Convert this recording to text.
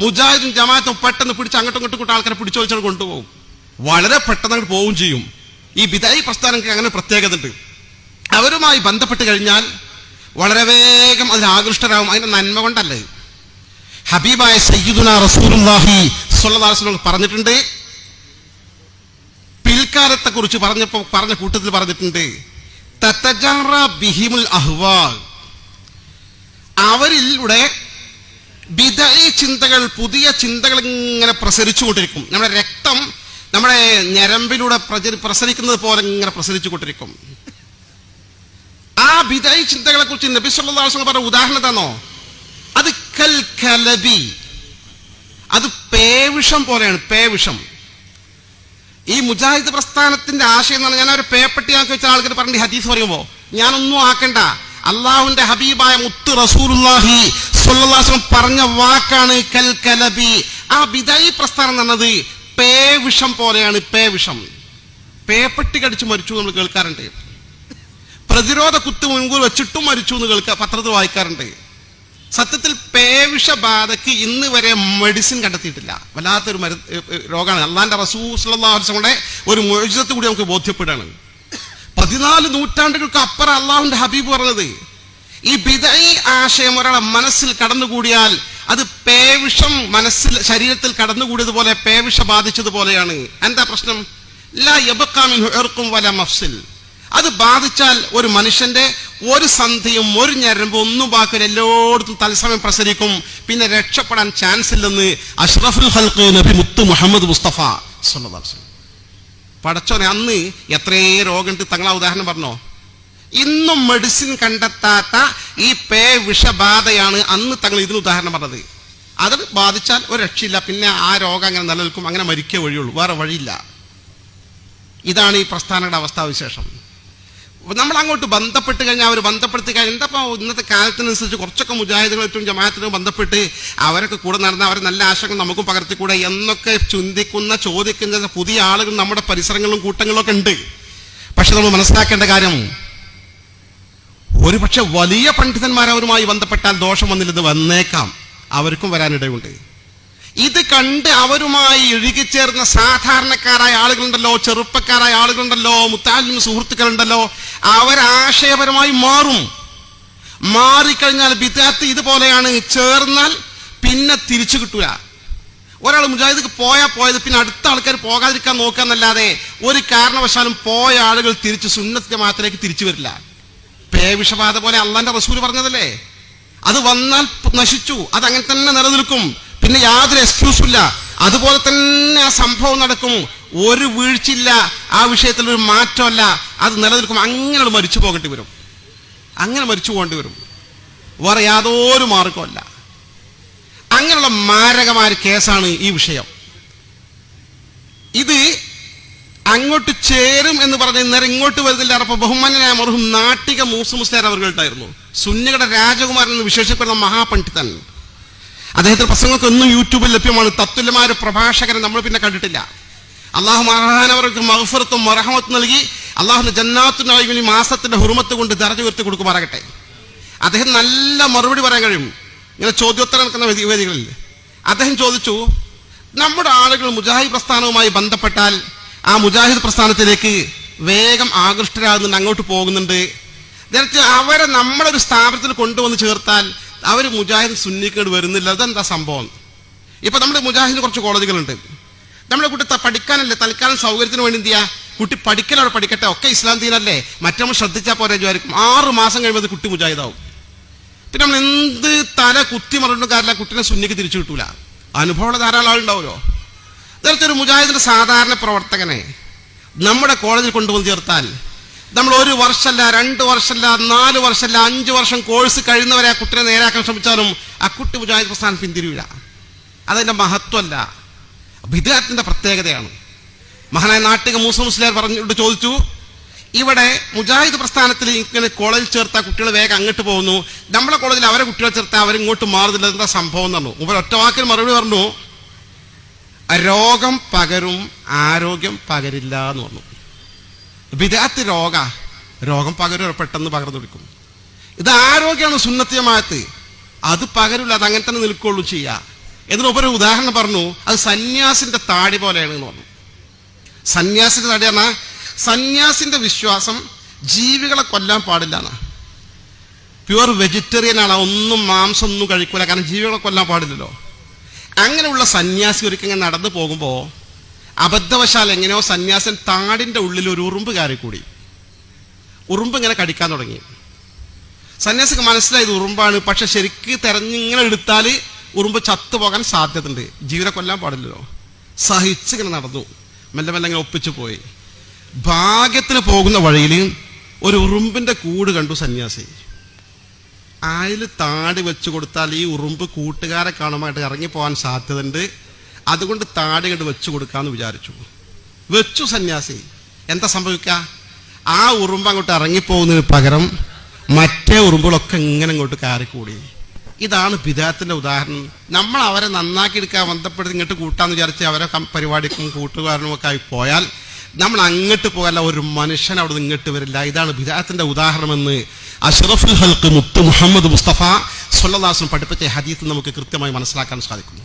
മുജാഹിദും ജമാഅത്തും പെട്ടെന്ന് പിടിച്ച് അങ്ങോട്ടും ഇങ്ങോട്ടും ആൾക്കാരെ പിടിച്ചു വെച്ചാൽ കൊണ്ടുപോകും, വളരെ പെട്ടെന്ന് അങ്ങോട്ട് പോവുകയും ചെയ്യും. ഈ ബിദഈ പ്രസ്ഥാനങ്ങൾക്ക് അങ്ങനെ പ്രത്യേകത ഉണ്ട്. അവരുമായി ബന്ധപ്പെട്ട് കഴിഞ്ഞാൽ വളരെ വേഗം അതിൽ ആകൃഷ്ടരാകും. അതിന്റെ നന്മ കൊണ്ടല്ലേ. ഹബീബായ സയ്യിദുനാ റസൂലുള്ളാഹി സ്വല്ലല്ലാഹു അലൈഹി വസല്ലം പറഞ്ഞിട്ടുണ്ട്, പിൽക്കാലത്തെ കുറിച്ച് പറഞ്ഞ കൂട്ടത്തിൽ പറഞ്ഞിട്ടുണ്ട്, തതജറ ബിഹിമുൽ അഹ്വാ, അവരിലൂടെ ബിദഈ ചിന്തകൾ, പുതിയ ചിന്തകൾ ഇങ്ങനെ പ്രസരിച്ചുകൊണ്ടിരിക്കും. നമ്മുടെ രക്തം നമ്മുടെ ഞരമ്പിലൂടെ പ്രസരിക്കുന്നത് പോലെ ഇങ്ങനെ പ്രസരിച്ചുകൊണ്ടിരിക്കും. ആ ബിദഈ ചിന്തകളെ കുറിച്ച് നബി സല്ലല്ലാഹു അലൈഹി വസല്ലം പറഞ്ഞ ഉദാഹരണം തന്നോ, അത് കൽ കലബി, അത് പേവിഷം പോലെയാണ്. പേവിഷം. ഈ മുജാഹിദ് പ്രസ്ഥാനത്തിന്റെ ആശയം എന്ന് പറഞ്ഞാൽ, ഞാൻ ഒരു പേപ്പട്ടിയാക്കി വെച്ച ആൾക്കാർ പറഞ്ഞ ഹദീസ് പറയുമ്പോ ഞാനൊന്നും ആക്കണ്ട, അള്ളാഹുവിന്റെ ഹബീബായ മുത്ത് റസൂലുള്ളാഹി സ്വല്ലല്ലാഹു അലൈഹി വസല്ലം പറഞ്ഞ വാക്കാണ് കൽ കലബി. ആ ബിദഈ പ്രസ്ഥാനം എന്നത് പേവിഷം പോലെയാണ്. പേവിഷം. പേപ്പട്ടി കടിച്ച് മരിച്ചു നമ്മൾ കേൾക്കാറുണ്ട്. പ്രതിരോധ കുത്ത് മുൻകൂർ വെച്ചിട്ടും മരിച്ചു എന്ന് പത്രത്തിൽ വായിക്കാറുണ്ട്. സത്യത്തിൽ പേവിഷബാധയ്ക്ക് ഇന്ന് വരെ മെഡിസിൻ കണ്ടെത്തിയിട്ടില്ല. വല്ലാത്തൊരു രോഗമാണ്. അള്ളാന്റെ റസൂൽ സ്വല്ലല്ലാഹു അലൈഹി വസല്ലമയുടെ ഒരു മുഅ്ജിസത്ത് കൂടി നമുക്ക് ബോധ്യപ്പെടുകയാണ്. 14 നൂറ്റാണ്ടുകൾക്ക് അപ്പുറം അള്ളാഹുവിന്റെ ഹബീബ് പറഞ്ഞത്, ഈ ബിദഈ ആശയം ഒരാളെ മനസ്സിൽ കടന്നുകൂടിയാൽ അത് പേവിഷം മനസ്സിൽ ശരീരത്തിൽ കടന്നുകൂടിയതുപോലെ പേവിഷ ബാധിച്ചതുപോലെയാണ്. എന്താ പ്രശ്നം? ലാ യബ്ഖാ മിൻഹു ഇർഖും വലാ മഫ്സിൽ. അത് ബാധിച്ചാൽ ഒരു മനുഷ്യന്റെ ഒരു സന്ധിയും ഒരു ഞരമ്പും ഒന്നും ബാക്കില്ല, എല്ലായിടത്തും തത്സമയം പ്രസരിക്കും. പിന്നെ രക്ഷപ്പെടാൻ ചാൻസ് ഇല്ലെന്ന് അഷ്റഫുൽ ഖൽഖ് നബി മുത്ത് മുഹമ്മദ് മുസ്തഫ സ്വല്ലല്ലാഹു അലൈഹി വസല്ലം. പടച്ചോനെ, അന്ന് എത്രയേ രോഗമുണ്ട്. തങ്ങളാ ഉദാഹരണം പറഞ്ഞോ. ഇന്നും മെഡിസിൻ കണ്ടെത്താത്ത ഈ വിഷബാധയാണ് അന്ന് തങ്ങൾ ഇതിന് ഉദാഹരണം പറഞ്ഞത്. അത് ബാധിച്ചാൽ ഒരു രക്ഷയില്ല, പിന്നെ ആ രോഗം അങ്ങനെ നിലനിൽക്കും, അങ്ങനെ മരിക്കേ വഴിയുള്ളൂ, വേറെ വഴിയില്ല. ഇതാണ് ഈ പ്രസ്ഥാനങ്ങളുടെ അവസ്ഥാവിശേഷം. നമ്മൾ അങ്ങോട്ട് ബന്ധപ്പെട്ട് കഴിഞ്ഞാൽ, അവർ ബന്ധപ്പെടുത്തി കഴിഞ്ഞാൽ, എന്താ ഇന്നത്തെ കാലത്തിനനുസരിച്ച് കുറച്ചൊക്കെ മുജാഹിദുകളായിട്ടും ജമാഅത്തിനും ബന്ധപ്പെട്ട് അവരൊക്കെ കൂടെ നടന്ന അവരെ നല്ല ആശയങ്ങൾ നമുക്കും പകർത്തിക്കൂടെ എന്നൊക്കെ ചിന്തിക്കുന്ന ചോദിക്കുന്ന പുതിയ ആളുകൾ നമ്മുടെ പരിസരങ്ങളിലും കൂട്ടങ്ങളിലും ഒക്കെ ഉണ്ട്. പക്ഷെ നമ്മൾ മനസ്സിലാക്കേണ്ട കാര്യം, ഒരുപക്ഷെ വലിയ പണ്ഡിതന്മാർ അവരുമായി ബന്ധപ്പെട്ടാൽ ദോഷം വന്നില്ലെന്ന് വന്നേക്കാം, അവർക്കും വരാനിടയുണ്ട്. ഇത് കണ്ട് അവരുമായി ഇഴുകിച്ചേർന്ന സാധാരണക്കാരായ ആളുകളുണ്ടല്ലോ, ചെറുപ്പക്കാരായ ആളുകളുണ്ടല്ലോ, മുത്താലിം സുഹൃത്തുക്കളുണ്ടല്ലോ, അവരാശയപരമായി മാറും. മാറിക്കഴിഞ്ഞാൽ ബിദ്അത്ത് ഇതുപോലെയാണ്, ചേർന്നാൽ പിന്നെ തിരിച്ചു കിട്ടൂല. ഒരാൾ മുജാഹിദ് പോയത് പിന്നെ അടുത്ത ആൾക്കാർ പോകാതിരിക്കാൻ നോക്കാന്നല്ലാതെ ഒരു കാരണവശാലും പോയ ആളുകൾ തിരിച്ച് സുന്നത്ത് ജമാഅത്തിലേക്ക് തിരിച്ചു വരില്ല. പേവിഷബാധ പോലെ അള്ളാന്റെ റസൂൽ പറഞ്ഞതല്ലേ, അത് വന്നാൽ നശിച്ചു, അത് അങ്ങനെ തന്നെ നിലനിൽക്കും, പിന്നെ യാതൊരു എക്സ്ക്യൂസും ഇല്ല. അതുപോലെ തന്നെ ആ സംഭവം നടക്കും, ഒരു വീഴ്ചയില്ല, ആ വിഷയത്തിൽ ഒരു മാറ്റമല്ല, അത് നിലനിൽക്കും. അങ്ങനെ മരിച്ചു പോകേണ്ടി വരും, അങ്ങനെ മരിച്ചു പോകേണ്ടി വരും, വേറെ യാതൊരു മാർഗമല്ല. അങ്ങനെയുള്ള മാരകമായ കേസാണ് ഈ വിഷയം. ഇത് അങ്ങോട്ട് ചേരും എന്ന് പറഞ്ഞ നേരം ഇങ്ങോട്ട് വരുന്നില്ല. അപ്പൊ ബഹുമാന്യനായ മർഹൂം നാട്ടിക മൂസ മുസ്ലിയാർ അവർകളുണ്ടായിരുന്നു, സുന്നികളുടെ രാജകുമാരൻ എന്ന് വിശേഷിപ്പെടുന്ന മഹാപണ്ഡിതൻ. അദ്ദേഹത്തിന്റെ പ്രസംഗമൊക്കെ ഒന്നും യൂട്യൂബിൽ ലഭ്യമാണ്. തത്തുല്യമായ ഒരു പ്രഭാഷകനെ നമ്മൾ പിന്നെ കണ്ടിട്ടില്ല. അള്ളാഹു മഹാനവർക്ക് മഗ്ഫിറത്തും മർഹമത്തും നൽകി അള്ളാഹുന്റെ ജന്നാത്തുൽ നഈമിൽ മാസത്തിന്റെ ഹുർമത്ത് കൊണ്ട് ദർജ ഉയർത്തി കൊടുക്കുമാറാകട്ടെ. അദ്ദേഹം നല്ല മറുപടി പറയാൻ കഴിയും ഇങ്ങനെ ചോദ്യോത്തരം നടക്കുന്ന വേദികളിൽ. അദ്ദേഹം ചോദിച്ചു, നമ്മുടെ ആളുകൾ മുജാഹിദ് പ്രസ്ഥാനവുമായി ബന്ധപ്പെട്ടാൽ ആ മുജാഹിദ് പ്രസ്ഥാനത്തിലേക്ക് വേഗം ആകൃഷ്ടരാകുന്നുണ്ട്, അങ്ങോട്ട് പോകുന്നുണ്ട്. നേരത്തെ അവരെ നമ്മളൊരു സ്ഥാപനത്തിൽ കൊണ്ടുവന്ന് ചേർത്താൽ അവർ മുജാഹിദ് സുന്നിക്കേട് വരുന്നില്ല. അതെന്താ സംഭവം? ഇപ്പൊ നമ്മുടെ മുജാഹിദിന് കുറച്ച് കോളേജുകളുണ്ട്. നമ്മുടെ കുട്ടി പഠിക്കാനല്ലേ, തൽക്കാലം സൗകര്യത്തിന് വേണ്ടി എന്ത് ചെയ്യാ, കുട്ടി പഠിക്കലവിടെ പഠിക്കട്ടെ, ഒക്കെ ഇസ്ലാം ദീനല്ലേ, മറ്റൊന്നും ശ്രദ്ധിച്ചാൽ പോരെ വിചാരിക്കും. 6 മാസം കഴിയുമ്പോൾ കുട്ടി മുജാഹിദാവും. പിന്നെ നമ്മൾ എന്ത് തല കുത്തി മറിഞ്ഞ കാര്യമില്ല, കുട്ടീനെ സുന്നിക്ക് തിരിച്ചു കിട്ടൂല. അനുഭവമുള്ള ധാരാളം ആളുണ്ടാവുമല്ലോ. നേരത്തെ ഒരു മുജാഹിദിന്റെ സാധാരണ പ്രവർത്തകനെ നമ്മുടെ കോളേജിൽ കൊണ്ടുവന്ന് ചേർത്താൽ നമ്മൾ 1 വർഷമല്ല, 2 വർഷമല്ല, 4 വർഷമല്ല, 5 വർഷം കോഴ്സ് കഴിയുന്നവരെ ആ കുട്ടിനെ നേരാക്കാൻ ശ്രമിച്ചാലും ആ കുട്ടി മുജാഹിദ് പ്രസ്ഥാനം പിന്തിരിയില്ല. അതിന്റെ മഹത്വമല്ല, ബിദ്അത്തിന്റെ പ്രത്യേകതയാണ്. മഹാനായ നാട്ടിക മൂസ മുസ്ലിയാർ പറഞ്ഞിട്ട് ചോദിച്ചു, ഇവിടെ മുജാഹിദ് പ്രസ്ഥാനത്തിൽ ഇങ്ങനെ കോളേജിൽ ചേർത്ത കുട്ടികൾ വേഗം അങ്ങോട്ട് പോകുന്നു, നമ്മളെ കോളേജിൽ അവരെ കുട്ടികളെ ചേർത്താൽ അവരിങ്ങോട്ട് മാറുന്നില്ല, എന്താ സംഭവം എന്ന് പറഞ്ഞു. ഇവർ ഒറ്റ വാക്കിൽ മറുപടി പറഞ്ഞു, രോഗം പകരും, ആരോഗ്യം പകരില്ല എന്ന് പറഞ്ഞു. ബിദ്അത്ത് രോഗം പകരും, പെട്ടെന്ന് പകർന്നു കൊടുക്കും. ഇത് ആരോഗ്യമാണ് സുന്നത്ത് ജമാഅത്ത്, അത് പകരില്ല, അത് അങ്ങനെ തന്നെ നിൽക്കുള്ളൂ ചെയ്യുക. എന്നിട്ട് ഒരു ഉദാഹരണം പറഞ്ഞു, അത് സന്യാസിന്റെ താടി പോലെയാണ് എന്ന് പറഞ്ഞു. സന്യാസിന്റെ താടി പറഞ്ഞാൽ സന്യാസിന്റെ വിശ്വാസം ജീവികളെ കൊല്ലാൻ പാടില്ല എന്നാ. പ്യുവർ വെജിറ്റേറിയൻ ആണ്, ഒന്നും മാംസം ഒന്നും കഴിക്കൂല, കാരണം ജീവികളെ കൊല്ലാൻ പാടില്ലല്ലോ. അങ്ങനെയുള്ള സന്യാസി ഒരിക്കൽ ഇങ്ങനെ നടന്നു പോകുമ്പോൾ അബദ്ധവശാൽ എങ്ങനെയോ സന്യാസൻ താടിന്റെ ഉള്ളിൽ ഒരു ഉറുമ്പ് കയറിക്കൂടി. ഉറുമ്പ് ഇങ്ങനെ കടിക്കാൻ തുടങ്ങി. സന്യാസിക്ക് മനസ്സിലായത് ഉറുമ്പാണ്, പക്ഷെ ശരിക്ക് തെരഞ്ഞിങ്ങനെ എടുത്താൽ ഉറുമ്പ് ചത്തുപോകാൻ സാധ്യതയുണ്ട്, ജീവനെ കൊല്ലാൻ പാടില്ലല്ലോ. സഹിച്ചിങ്ങനെ നടന്നു, മെല്ലെ മെല്ലെ ഇങ്ങനെ ഒപ്പിച്ചു പോയി. ഭാഗ്യത്തിന് പോകുന്ന വഴിയിൽ ഒരു ഉറുമ്പിന്റെ കൂട് കണ്ടു സന്യാസി. അതിൽ താടി വെച്ചു കൊടുത്താൽ ഈ ഉറുമ്പ് കൂട്ടുകാരെ കാണുമായിട്ട് ഇറങ്ങിപ്പോകാൻ സാധ്യതയുണ്ട്, അതുകൊണ്ട് താടി കണ്ട് വെച്ചു കൊടുക്കാന്ന് വിചാരിച്ചു. വെച്ചു സന്യാസി. എന്താ സംഭവിക്കുക? ആ ഉറുമ്പ് അങ്ങോട്ട് ഇറങ്ങിപ്പോകുന്നതിന് പകരം മറ്റേ ഉറുമ്പുകളൊക്കെ ഇങ്ങനെ ഇങ്ങോട്ട് കയറിക്കൂടി. ഇതാണ് ബിദഅത്തിന്റെ ഉദാഹരണം. നമ്മൾ അവരെ നന്നാക്കി എടുക്കാൻ ബന്ധപ്പെടുത്തി ഇങ്ങോട്ട് കൂട്ടാന്ന് വിചാരിച്ച് അവരെ പരിപാടിക്കും കൂട്ടുകാരനും ഒക്കെ ആയി പോയാൽ നമ്മൾ അങ്ങോട്ട് പോകല്ല, ഒരു മനുഷ്യൻ അവിടെ നിന്ന് ഇങ്ങോട്ട് വരില്ല. ഇതാണ് ബിദഅത്തിന്റെ ഉദാഹരണമെന്ന് അഷ്റഫുൽ ഖൽഖ് മുത്ത് മുഹമ്മദ് മുസ്തഫ സ്വല്ലല്ലാഹു അലൈഹി വസല്ലം പഠിപ്പിച്ച ഹദീസ് നമുക്ക് കൃത്യമായി മനസ്സിലാക്കാൻ സാധിക്കുന്നു.